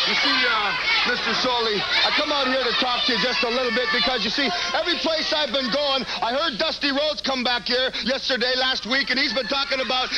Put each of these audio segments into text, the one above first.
You see, Mr. Soley, I come out here to talk to you just a little bit because, you see, every place I've been going, I heard Dusty Rhodes come back here yesterday, last week, and he's been talking about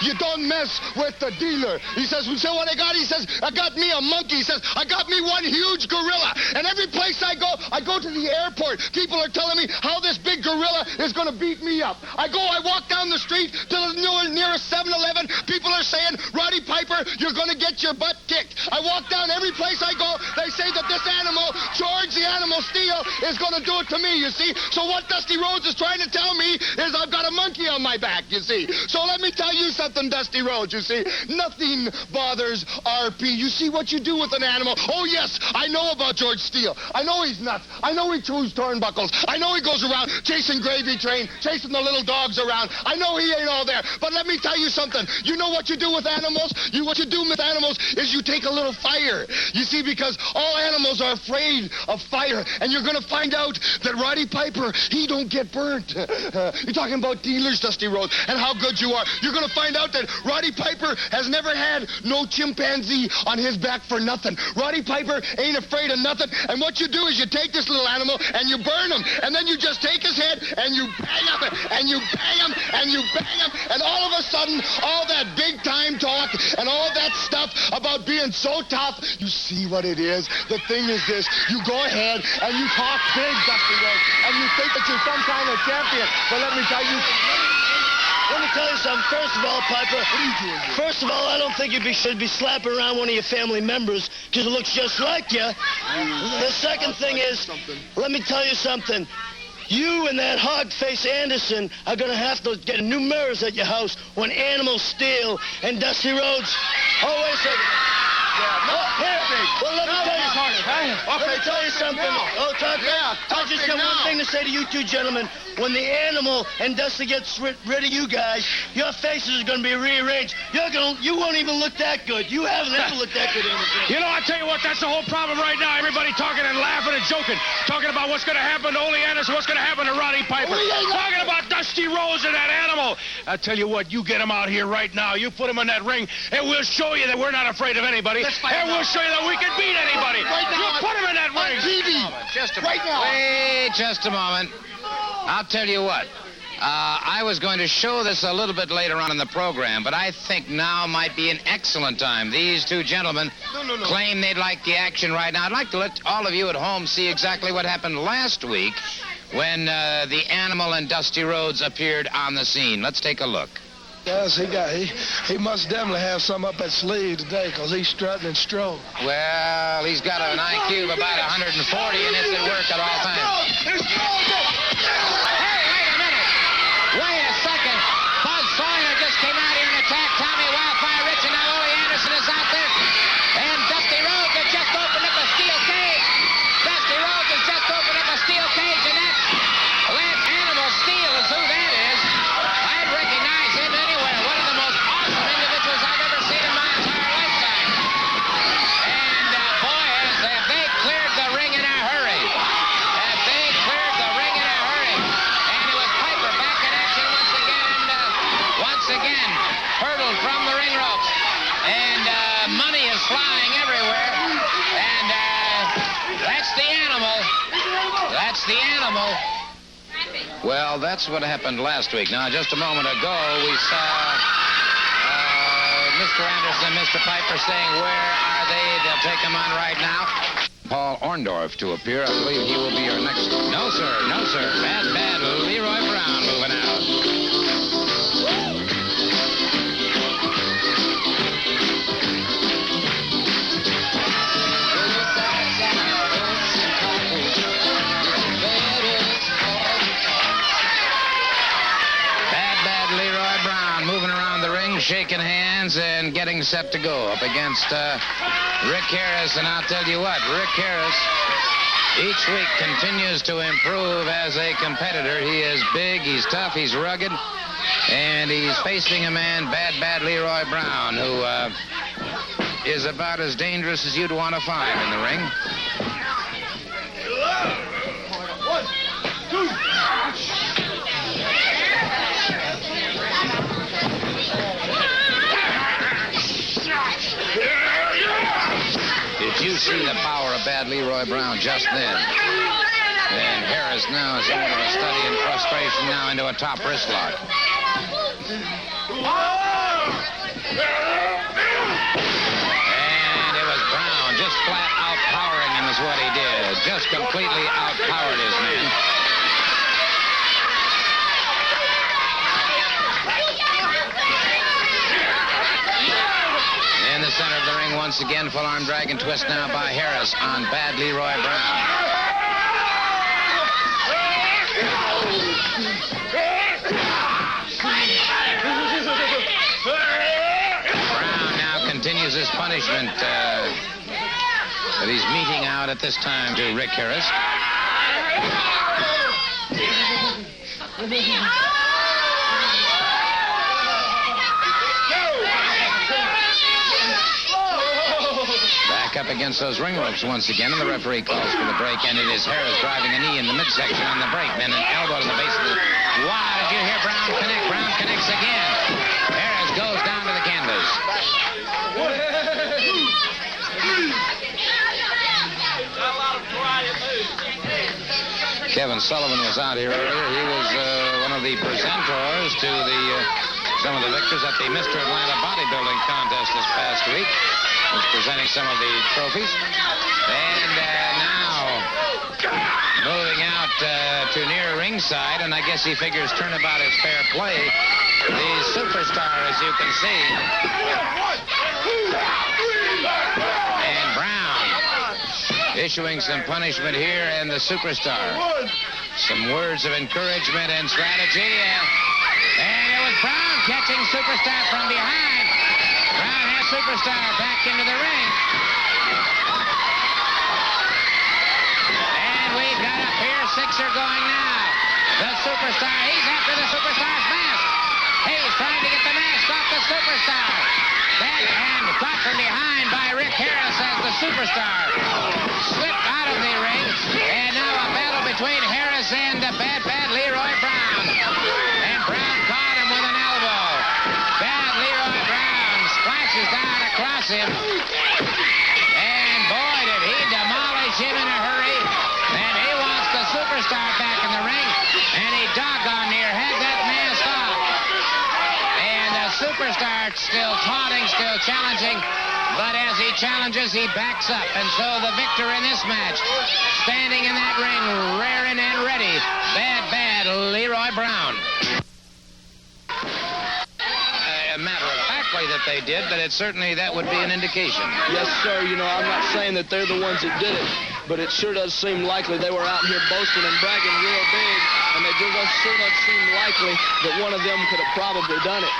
you don't mess with the dealer. He says, what I got? He says, I got me a monkey. He says, I got me one huge gorilla. And every place I go to the airport. People are telling me how this big gorilla is going to beat me up. I walk down the street to the nearest 7-Eleven. People are saying, Roddy Piper, you're going to get your butt kicked. I walk down every place I go. They say that this animal, George the Animal Steele, is going to do it to me, you see. So what Dusty Rhodes is trying to tell me is I've got a monkey on my back, you see. So let me tell you something, Dusty Rhodes, you see. Nothing bothers RP. You see what you do with an animal. Oh, yes, I know about George Steele. I know he's nuts. I know he chews turnbuckles. I know he goes around chasing gravy train, chasing the little dogs around. I know he ain't all there. But let me tell you something. You know what you do with animals? What you do with animals is you take a little fire. You see, because all animals are afraid of fire. And you're going to find out that Roddy Piper, he don't get burnt. You're talking about dealers, Dusty Rhodes, and how good you are. You're going to find out that Roddy Piper has never had no chimpanzee on his back for nothing. Roddy Piper ain't afraid of nothing. And what you do is you take this little animal and you burn him. And then you just take his head and you bang him and you bang him and you bang him. And all of a sudden, all that big time talk and all that stuff about being so tough, you see what it is? The thing is this, you go ahead and you talk big, Dusty Rhodes, and you think that you're some kind of champion. But let me tell you something. First of all, Piper, what are you doing here? First of all, I don't think you should be slapping around one of your family members because it looks just like you. The second thing is, let me tell you something. You and that hog-face Anderson are going to have to get new mirrors at your house when Animal Steele and Dusty Rhodes... Oh, wait a second. Well, let me tell you something. I just got one thing to say to you two gentlemen. When the Animal and Dusty gets rid of you guys, your faces are going to be rearranged. You won't even look that good. You haven't ever looked that good, Anderson. You know, I tell you what, that's the whole problem right now. Everybody talking and laughing and joking. Talking about what's going to happen to Ole Anderson, what's going to happen to Roddy Piper. Talking about Dusty Rhodes and that Animal. I tell you what, you get him out here right now. You put him in that ring, and we'll show you that we're not afraid of anybody. And we'll show you that we can beat anybody. Right now, you put him in that ring. TV. Wait just a moment. I'll tell you what. I was going to show this a little bit later on in the program, but I think now might be an excellent time. These two gentlemen claim they'd like the action right now. I'd like to let all of you at home see exactly what happened last week when the Animal and Dusty Rhodes appeared on the scene. Let's take a look. Yes, he must definitely have some up his sleeve today because he's strutting and strolling. Well, he's got an IQ of about 140 and it's at work at all times. Hey, wait a minute. Wait a second. Buzz Sawyer just came out here and attacked Tommy Wildfire Rich, and now Ole Anderson is out there. And Dusty Rhodes has just opened up a steel cage. Dusty Rhodes has just opened up a steel cage, and that's Animal Steele is who that is. I'd recognize him anywhere. One of the most awesome individuals I've ever seen in my entire lifetime. And boy, have they cleared the ring in a hurry. And it was Piper back in action once again, hurdled from the ring ropes. And money is flying everywhere. And that's the Animal. That's the Animal. Well, that's what happened last week. Now, just a moment ago, we saw Mr. Anderson and Mr. Piper saying, where are they? They'll take them on right now. Paul Orndorff to appear. I believe he will be your next... No, sir. Bad Leroy Brown moving out. Bad Leroy Brown moving around the ring, shaking hands and getting set to go up against Rick Harris. And I'll tell you what, Rick Harris each week continues to improve as a competitor. He is big, he's tough, he's rugged, and he's facing a man, Bad Leroy Brown, who is about as dangerous as you'd want to find in the ring. 1, 2. Did you see the power of Bad Leroy Brown just then? And Harris now is somewhat of a study in frustration now into a top wrist lock. And it was Brown just flat outpowering him is what he did. Just completely outpowered his man. In the center of the ring once again, full arm dragon twist now by Harris on Bad Leroy Brown. Brown now continues his punishment that he's meting out at this time to Rick Harris. Back up against those ring ropes once again, and the referee calls for the break, and it is Harris driving a knee in the midsection on the break, then an elbow to the base of the... Wow, did you hear Brown connect? Brown connects again. Harris goes down to the canvas. Kevin Sullivan was out here earlier. He was one of the presenters to some of the victors at the Mr. Atlanta bodybuilding contest this past week. He was presenting some of the trophies. And now moving out to near ringside, and I guess he figures turnabout is fair play. The superstar, as you can see. And Brown issuing some punishment here, and the superstar. Some words of encouragement and strategy. And it was Brown catching superstar from behind. Brown has superstar back into the ring. And we've got a Pier Sixer going now. The superstar, he's after the superstar's mask. He's trying to get the mask off the superstar. Backhand caught from behind by Rick Harris as the superstar slipped out of the ring. And now a battle between Harris and Bad Leroy Brown. And Brown caught him with an elbow. Bad Leroy Brown splashes down across him. And boy, did he demolish him in a hurry. And he wants the superstar back in the ring. And he doggone near had that mask off. And the superstar still taunting, still challenging. But as he challenges, he backs up. And so the victor in this match, standing in that ring, raring and ready, Bad Leroy Brown. A matter of factly that they did, but certainly that would be an indication. Yes, sir. You know, I'm not saying that they're the ones that did it, but it sure does seem likely they were out here boasting and bragging real big, and it sure does seem likely that one of them could have probably done it.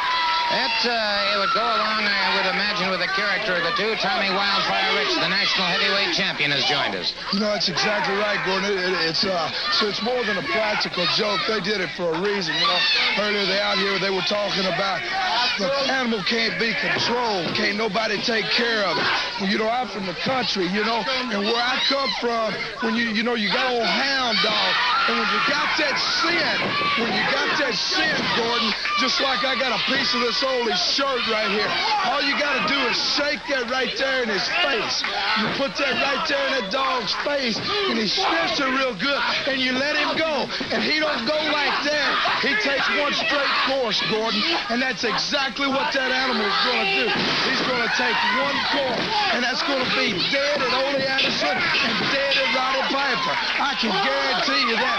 It would go along, I would imagine, with the character of the two. Tommy Wildfire Rich, the national heavyweight champion, has joined us. You know, that's exactly right, Gordon. So it's more than a practical joke. They did it for a reason. You know, earlier out here they were talking about the animal can't be controlled. Can't nobody take care of it. Well, you know, I'm from the country, you know, and where I come from, when you got old hound dog, and when you got that sin, Gordon, just like I got a piece of this oldie shirt right here. All you got to do is shake that right there in his face. You put that right there in that dog's face, and he sniffs it real good, and you let him go. And he don't go like that. He takes one straight course, Gordon, and that's exactly what that animal is going to do. He's going to take one course, and that's going to be dead at Ole Anderson and dead at Roddy Piper. I can guarantee you that.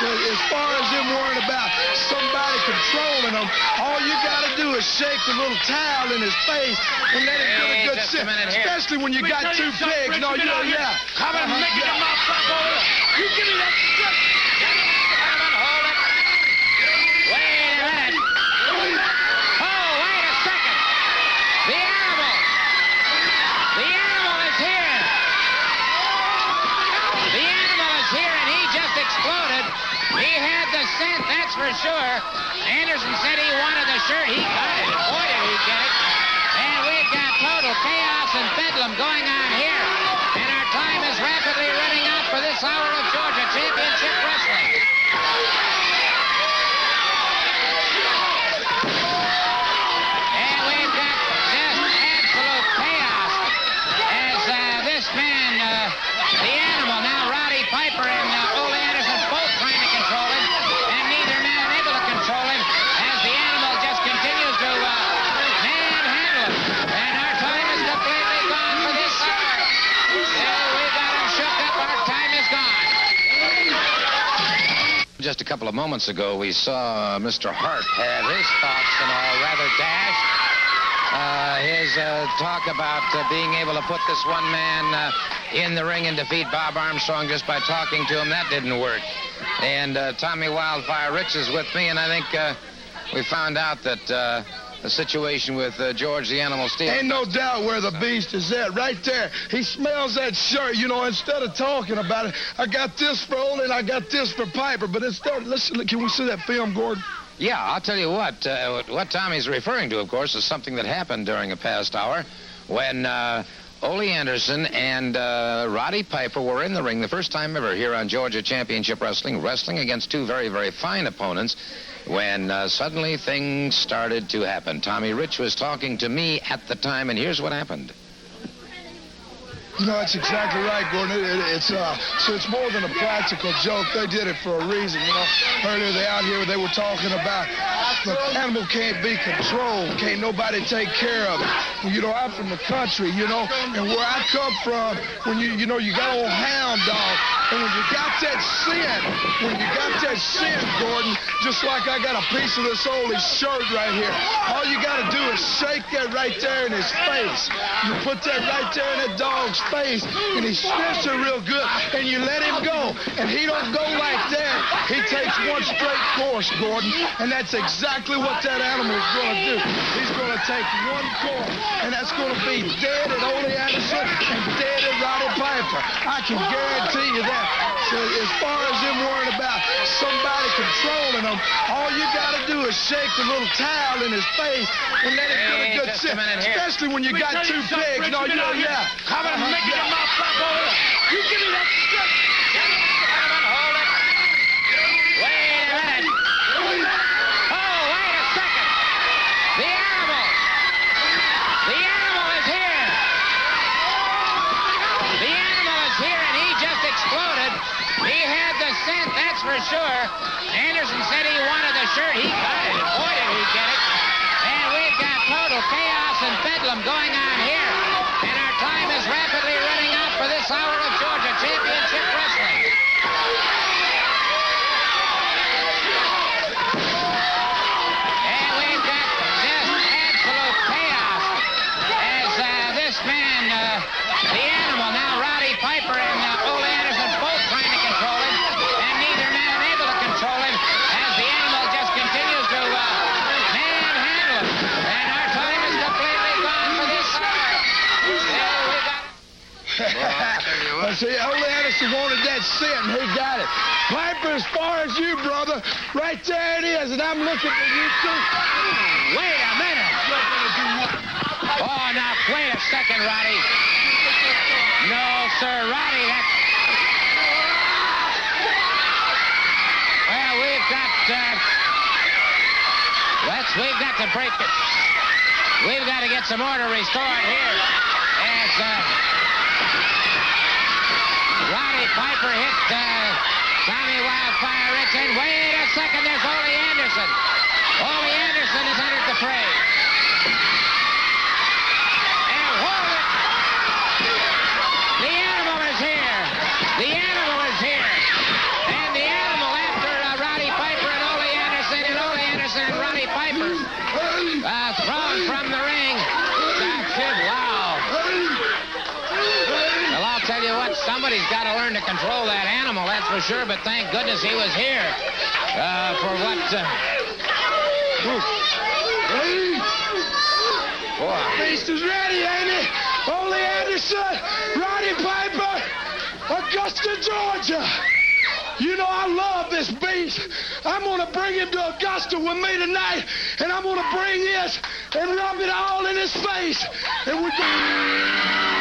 So as far as them worrying about somebody controlling them, all you got to do is shake the little towel in his face and let him get a good sip. Especially when you got two pigs. No, you know, yeah. Come and make your mouth back over there. You give me that strip. Gentlemen, hold it. Wait a minute. Oh, wait a second. The animal is here. The animal is here, and he just exploded. He had the scent, that's for sure. Anderson said he wanted the shirt. He got it. Boy, did he get it. And we've got total chaos and bedlam going on here. And our time is rapidly running out for this hour of Georgia Championship Wrestling. And we've got just absolute chaos as this man just a couple of moments ago, we saw Mr. Hart have his thoughts and all rather dashed. His talk about being able to put this one man in the ring and defeat Bob Armstrong just by talking to him, that didn't work. And Tommy Wildfire Rich is with me, and I think we found out that the situation with George the Animal Steele. Ain't no doubt where the beast is at, right there. He smells that shirt, you know, instead of talking about it. I got this for Ole and I got this for Piper, but instead, listen, can we see that film, Gordon? Yeah, I'll tell you what Tommy's referring to, of course, is something that happened during a past hour when Ole Anderson and Roddy Piper were in the ring the first time ever here on Georgia Championship Wrestling, wrestling against two very, very fine opponents, when suddenly things started to happen. Tommy Rich was talking to me at the time, and here's what happened. You know, that's exactly right, Gordon. So it's more than a practical joke. They did it for a reason, you know. Earlier they out here, they were talking about the animal can't be controlled. Can't nobody take care of it. You know, I'm from the country, you know, and where I come from, when you know, you got old hound dog, and when you got that scent, Gordon, just like I got a piece of this old shirt right here, all you got to do is shake that right there in his face. You put that right there in that dog's face, and he sniffs it real good, and you let him go, and he don't go like that. He takes one straight course, Gordon, and that's exactly what that animal is going to do. He's going to take one course, and that's going to be dead at Ole Anderson and dead at Roddy Piper. I can guarantee you that. So as far as them worrying about somebody controlling them, all you got to do is shake the little towel in his face and let him get a good sip, especially when you got two pigs. No, you know, yeah. Making your mouth flap over there. You give me that stick. Gentlemen, hold it. Wait a minute. Oh, wait a second. The animal is here. The animal is here, and he just exploded. He had the scent, that's for sure. Anderson said he wanted the shirt. He got it. Boy, did he get it. And we've got total chaos and bedlam going on here. And our time is rapidly running out for this hour of Georgia Championship Wrestling. And we've got just absolute chaos as this man, the animal, now Roddy Piper and Ole Anderson both trying to control him, and neither man able to control him as the animal just continues to manhandle him. And our time is completely gone for this hour. Well, see, Ole Anderson wanted that scent, and he got it. Piper, as far as you, brother, right there it is, and I'm looking for you, too. Wait a minute. Oh, now, wait a second, Roddy. No, sir, Roddy, that's... Well, we've got to break it. We've got to get some order restored here. As Roddy Piper hit Tommy Wildfire Rich, and wait a second, there's Ole Anderson. Ole Anderson has entered the fray. And hold it. The animal is here. The animal is here. And the animal after Roddy Piper and Ole Anderson and Roddy Piper thrown from the ring. Wow. Well, I'll tell you what, somebody's got to learn to control that animal, that's for sure, but thank goodness he was here for what... Beast is ready, ain't it? Ole Anderson, Roddy Piper, Augusta, Georgia. You know I love this beast. I'm going to bring him to Augusta with me tonight, and I'm going to bring this and rub it all in his face. And we're going